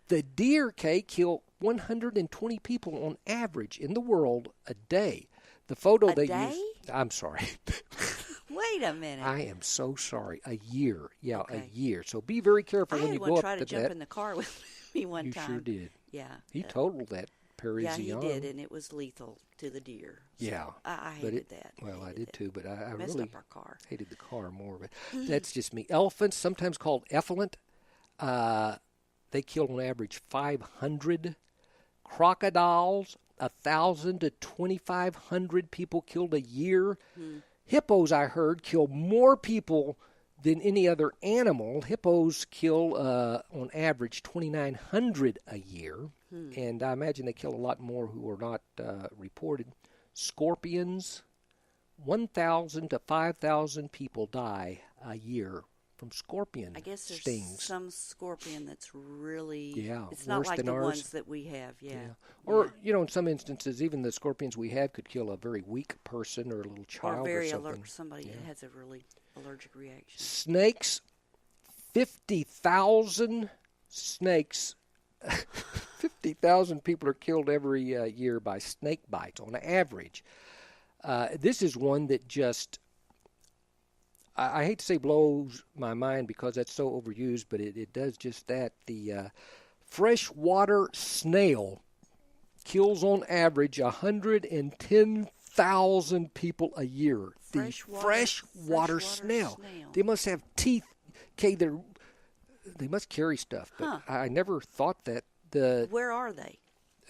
Speaker 2: The deer, Kay, kill 120 people on average in the world a day. The photo
Speaker 1: a
Speaker 2: they
Speaker 1: day?
Speaker 2: use. I'm sorry.
Speaker 1: Wait a minute.
Speaker 2: I am so sorry. A year. Yeah, a year. So be very careful when you go up to that. I
Speaker 1: had one try to jump in the car with me one time.
Speaker 2: You sure did.
Speaker 1: Yeah.
Speaker 2: He totaled that Parisian.
Speaker 1: Yeah, he did, and it was lethal to the deer. So
Speaker 2: yeah.
Speaker 1: I hated that.
Speaker 2: Well, I did too, but I
Speaker 1: messed
Speaker 2: really
Speaker 1: up our car.
Speaker 2: Hated the car more. But that's just me. Elephants, sometimes called effluent, they kill on average 500. Crocodiles, 1,000 to 2,500 people killed a year. Hippos, I heard, kill more people than any other animal. Hippos kill, on average, 2,900 a year, and I imagine they kill a lot more who are not reported. Scorpions, 1,000 to 5,000 people die a year from scorpion stings.
Speaker 1: I guess there's some scorpion that's really, it's
Speaker 2: worse
Speaker 1: not like
Speaker 2: than
Speaker 1: the
Speaker 2: ours.
Speaker 1: ones that we have,
Speaker 2: Or, in some instances, even the scorpions we have could kill a very weak person or a little child
Speaker 1: or very
Speaker 2: something.
Speaker 1: somebody that has a really allergic reaction.
Speaker 2: Snakes, 50,000 snakes. 50,000 people are killed every year by snake bites on average. This is one that just, I hate to say blows my mind because that's so overused, but it does just that. The freshwater snail kills on average 110,000 people a year. The freshwater snail. They must have teeth. Okay, they must carry stuff, but I never thought that.
Speaker 1: Where are they?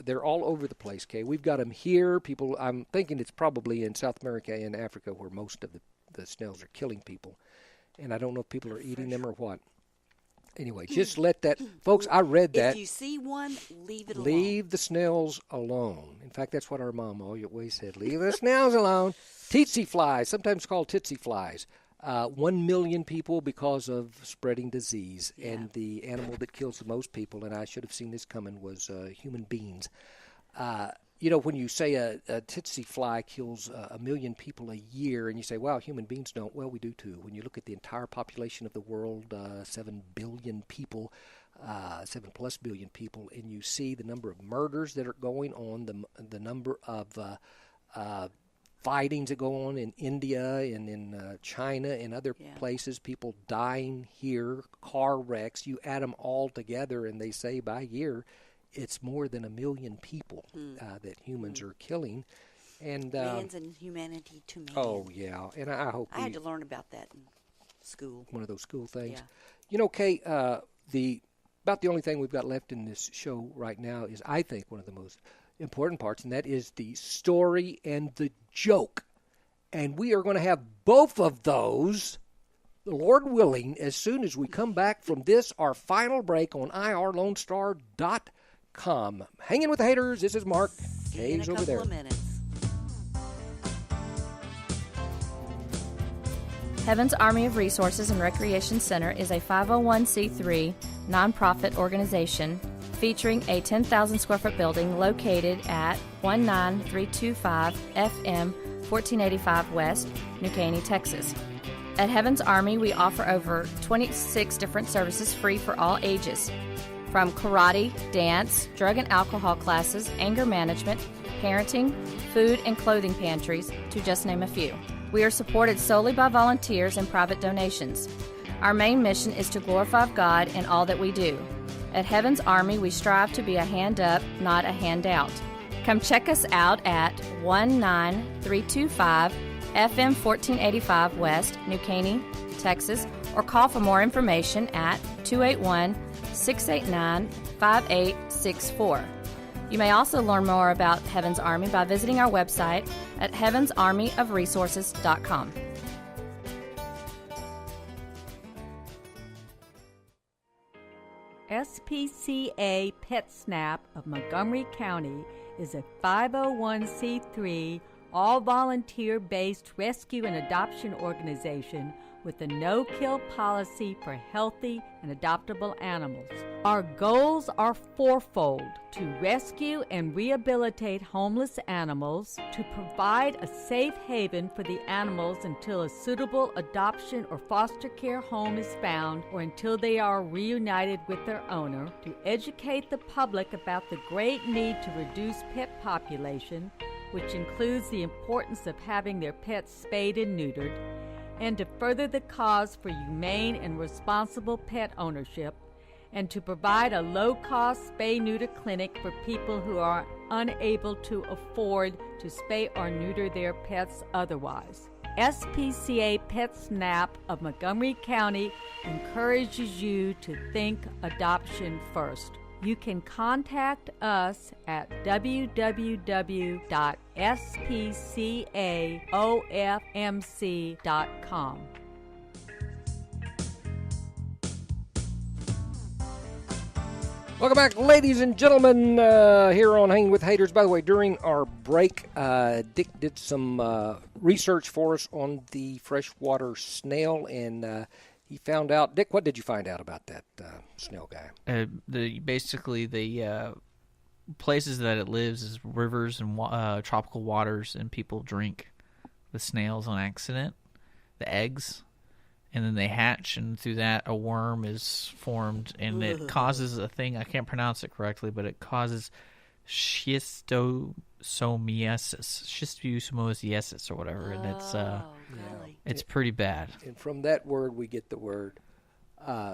Speaker 2: They're all over the place, Kay. We've got them here. I'm thinking it's probably in South America and Africa where most of the snails are killing people. And I don't know if people are eating them or what. Anyway, just let that... Folks, I read that.
Speaker 1: If you see one, leave it alone.
Speaker 2: Leave the snails alone. In fact, that's what our mom always said. Leave the snails alone. Tsetse flies, sometimes called tsetse flies. 1 million people because of spreading disease. Yeah. And the animal that kills the most people, and I should have seen this coming, was human beings. When you say a tsetse fly kills 1 million people a year, and you say, wow, human beings don't. Well, we do too. When you look at the entire population of the world, 7 billion people, 7+ billion people, and you see the number of murders that are going on, the number of fightings that go on in India and in China and other places, people dying here, car wrecks, you add them all together, and they say by year, it's more than 1 million people that humans are killing. And
Speaker 1: man's inhumanity to man.
Speaker 2: Oh, yeah. And I hope
Speaker 1: I had to learn about that in school.
Speaker 2: One of those school things.
Speaker 1: Yeah.
Speaker 2: Kay, about the only thing we've got left in this show right now is, I think, one of the most important parts, and that is the story and the joke. And we are going to have both of those, Lord willing, as soon as we come back from this, our final break on irlonestar.com. Hanging with the Hayters. This is Mark. Kay's over there.
Speaker 1: In a couple of minutes.
Speaker 10: Heaven's Army of Resources and Recreation Center is a 501c3 nonprofit organization featuring a 10,000 square foot building located at 19325 FM 1485 West, New Caney, Texas. At Heaven's Army, we offer over 26 different services free for all ages, from karate, dance, drug and alcohol classes, anger management, parenting, food and clothing pantries, to just name a few. We are supported solely by volunteers and private donations. Our main mission is to glorify God in all that we do. At Heaven's Army, we strive to be a hand up, not a handout. Come check us out at 19325 FM 1485 West, New Caney, Texas, or call for more information at 281-689-5864. You may also learn more about Heaven's Army by visiting our website at heavensarmyofresources.com.
Speaker 11: SPCA PetSnap of Montgomery County is a 501c3 all-volunteer-based rescue and adoption organization with a no-kill policy for healthy and adoptable animals. Our goals are fourfold: to rescue and rehabilitate homeless animals, to provide a safe haven for the animals until a suitable adoption or foster care home is found or until they are reunited with their owner, to educate the public about the great need to reduce pet population, which includes the importance of having their pets spayed and neutered, and to further the cause for humane and responsible pet ownership, and to provide a low-cost spay-neuter clinic for people who are unable to afford to spay or neuter their pets otherwise. SPCA PetSnap of Montgomery County encourages you to think adoption first. You can contact us at www.spcaofmc.com.
Speaker 2: Welcome back, ladies and gentlemen, here on Hanging with Hayters. By the way, during our break, Dick did some research for us on the freshwater snail, and he found out. Dick, what did you find out about that snail guy?
Speaker 7: Basically, the places that it lives is rivers and tropical waters, and people drink the snails on accident, the eggs. And then they hatch, and through that, a worm is formed, and it causes a thing. I can't pronounce it correctly, but it causes schistosomiasis or whatever, and it's pretty bad.
Speaker 2: And from that word, we get the word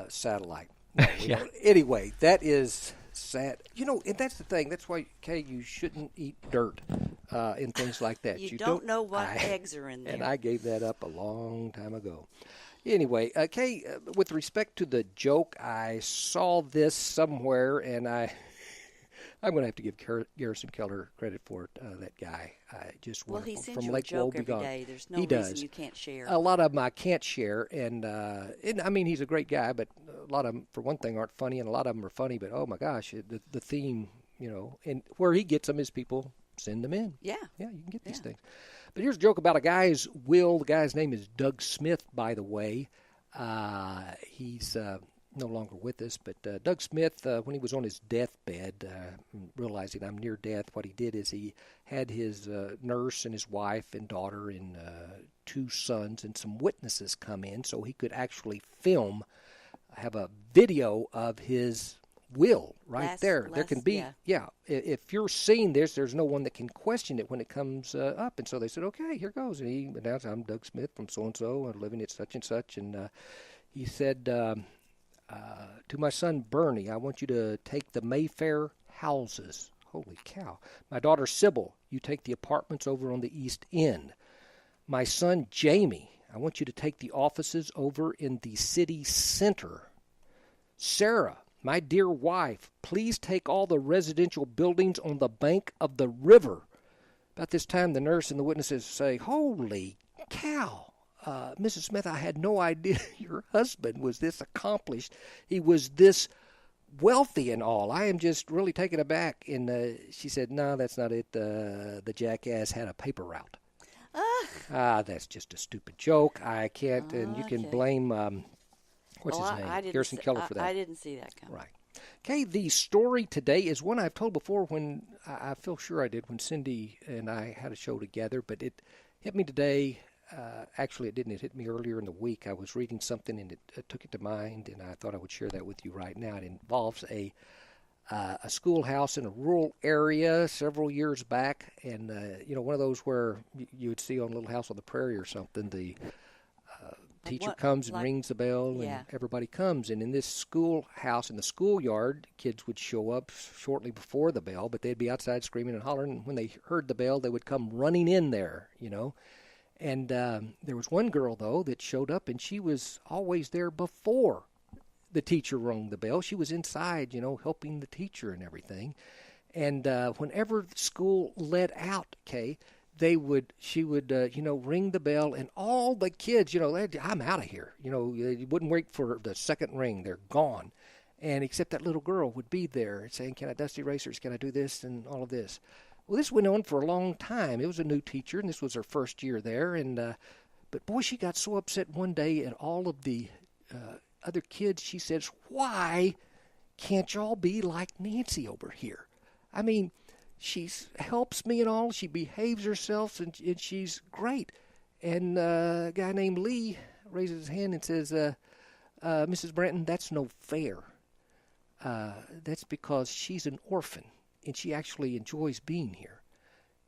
Speaker 2: satellite. No, anyway, that is sad. And that's the thing. That's why, Kay, you shouldn't eat dirt and things like that.
Speaker 1: You don't know what eggs are in there.
Speaker 2: And I gave that up a long time ago. Anyway, Kay, with respect to the joke, I saw this somewhere, and I'm going to have to give Garrison Keller credit for it. That guy,
Speaker 1: he sends
Speaker 2: from
Speaker 1: you
Speaker 2: Lake
Speaker 1: a joke
Speaker 2: Wobegon.
Speaker 1: every day. There's no
Speaker 2: He
Speaker 1: reason
Speaker 2: does.
Speaker 1: You can't share.
Speaker 2: A lot of them I can't share, and I mean he's a great guy, but a lot of them, for one thing, aren't funny, and a lot of them are funny. But oh my gosh, the theme, and where he gets them is people send them in.
Speaker 1: Yeah,
Speaker 2: you can get these things. But here's a joke about a guy's will. The guy's name is Doug Smith, by the way. He's no longer with us, but Doug Smith, when he was on his deathbed, realizing I'm near death, what he did is he had his nurse and his wife and daughter and 2 sons and some witnesses come in so he could actually have a video of his will there. There can be, if you're seeing this, there's no one that can question it when it comes up. And so they said, okay, here goes. And he announced, I'm Doug Smith from so-and-so, and living at such and such. And he said, to my son Bernie, I want you to take the Mayfair houses. Holy cow. My daughter Sybil, you take the apartments over on the East End. My son Jamie, I want you to take the offices over in the city center. Sarah, my dear wife, please take all the residential buildings on the bank of the river. About this time, the nurse and the witnesses say, holy cow, Mrs. Smith, I had no idea your husband was this accomplished. He was this wealthy and all. I am just really taken aback. And she said, no, that's not it. The jackass had a paper route. That's just a stupid joke. I can't, and you can blame... What's his name? Garrison Keller for that.
Speaker 1: I didn't see that coming.
Speaker 2: Right. Okay, the story today is one I've told before when, I feel sure I did, when Cindy and I had a show together, but it hit me today. Actually, it didn't. It hit me earlier in the week. I was reading something, and it took it to mind, and I thought I would share that with you right now. It involves a schoolhouse in a rural area several years back, and, one of those where you would see on Little House on the Prairie or something, the teacher comes and rings the bell, and everybody comes. And in this schoolhouse, in the schoolyard, kids would show up shortly before the bell, but they'd be outside screaming and hollering. And when they heard the bell, they would come running in there, And there was one girl, though, that showed up, and she was always there before the teacher rung the bell. She was inside, helping the teacher and everything. And whenever school let out, Kay, she would ring the bell, and all the kids, I'm out of here. You wouldn't wait for the second ring. They're gone. And except that little girl would be there saying, can I dust erasers? Can I do this? And all of this. Well, this went on for a long time. It was a new teacher, and this was her first year there. And but, boy, she got so upset one day at all of the other kids. She says, why can't y'all be like Nancy over here? I mean, she helps me and all. She behaves herself, and she's great. And a guy named Lee raises his hand and says, Mrs. Branton, that's no fair. That's because she's an orphan, and she actually enjoys being here.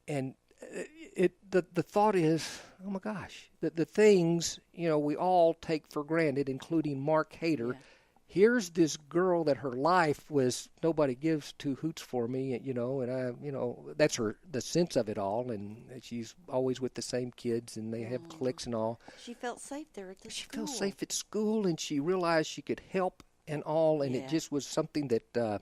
Speaker 2: And the thought is, oh, my gosh, the things, we all take for granted, including Mark Hayter. Yeah. Here's this girl that her life was nobody gives 2 hoots for me, and I, that's the sense of it all, and she's always with the same kids, and they have cliques and all.
Speaker 1: She felt safe there at the school.
Speaker 2: She felt safe at school, and she realized she could help and all, and it just was something that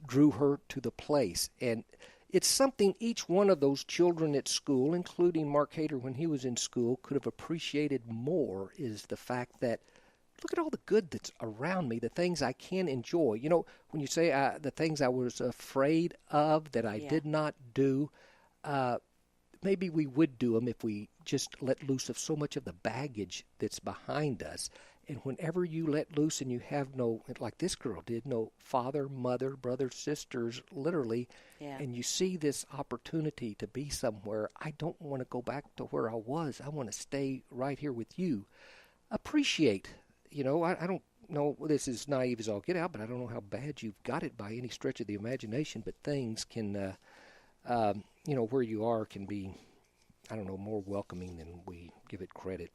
Speaker 2: drew her to the place. And it's something each one of those children at school, including Mark Hayter when he was in school, could have appreciated more, is the fact that look at all the good that's around me, the things I can enjoy. You know, when you say the things I was afraid of that I did not do, maybe we would do them if we just let loose of so much of the baggage that's behind us. And whenever you let loose and you have no, like this girl did, no father, mother, brothers, sisters, literally, and you see this opportunity to be somewhere, I don't want to go back to where I was. I want to stay right here with you. Appreciate, you know, I don't know, this is naive as all get out, but I don't know how bad you've got it by any stretch of the imagination, but things can, you know, where you are can be, I don't know, more welcoming than we give it credit.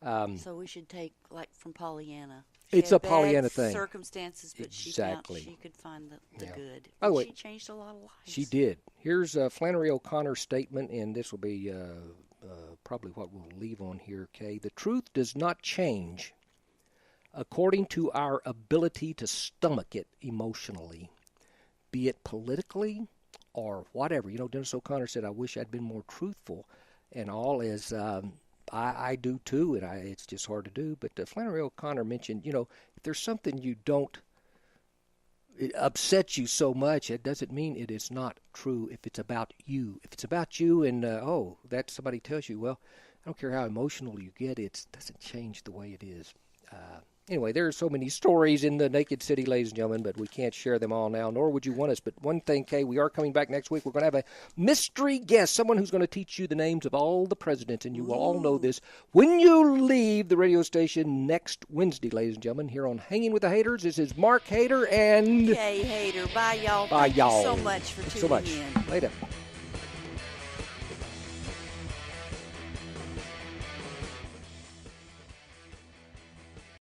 Speaker 1: So we should take, like, from Pollyanna.
Speaker 2: It's a Pollyanna thing.
Speaker 1: Circumstances, but
Speaker 2: exactly.
Speaker 1: she could find the good.
Speaker 2: By the way,
Speaker 1: she changed a lot of lives.
Speaker 2: She did. Here's Flannery O'Connor's statement, and this will be probably what we'll leave on here, Kay. The truth does not change according to our ability to stomach it emotionally, be it politically or whatever. You know, Dennis O'Connor said, I wish I'd been more truthful, and all is... I do too, and it's just hard to do. But Flannery O'Connor mentioned, you know, if there's something you don't, it upsets you so much, it doesn't mean it is not true if it's about you. If it's about you and, that somebody tells you, well, I don't care how emotional you get, it doesn't change the way it is. Anyway, there are so many stories in the Naked City, ladies and gentlemen, but we can't share them all now, nor would you want us. But one thing, Kay, we are coming back next week. We're going to have a mystery guest, someone who's going to teach you the names of all the presidents, and you will all know this when you leave the radio station next Wednesday, ladies and gentlemen, here on Hanging with the Hayters. This is Mark Hayter and...
Speaker 1: Kay Hayter. Bye, y'all.
Speaker 2: Bye, y'all.
Speaker 1: Thank you so much for tuning in.
Speaker 2: Later.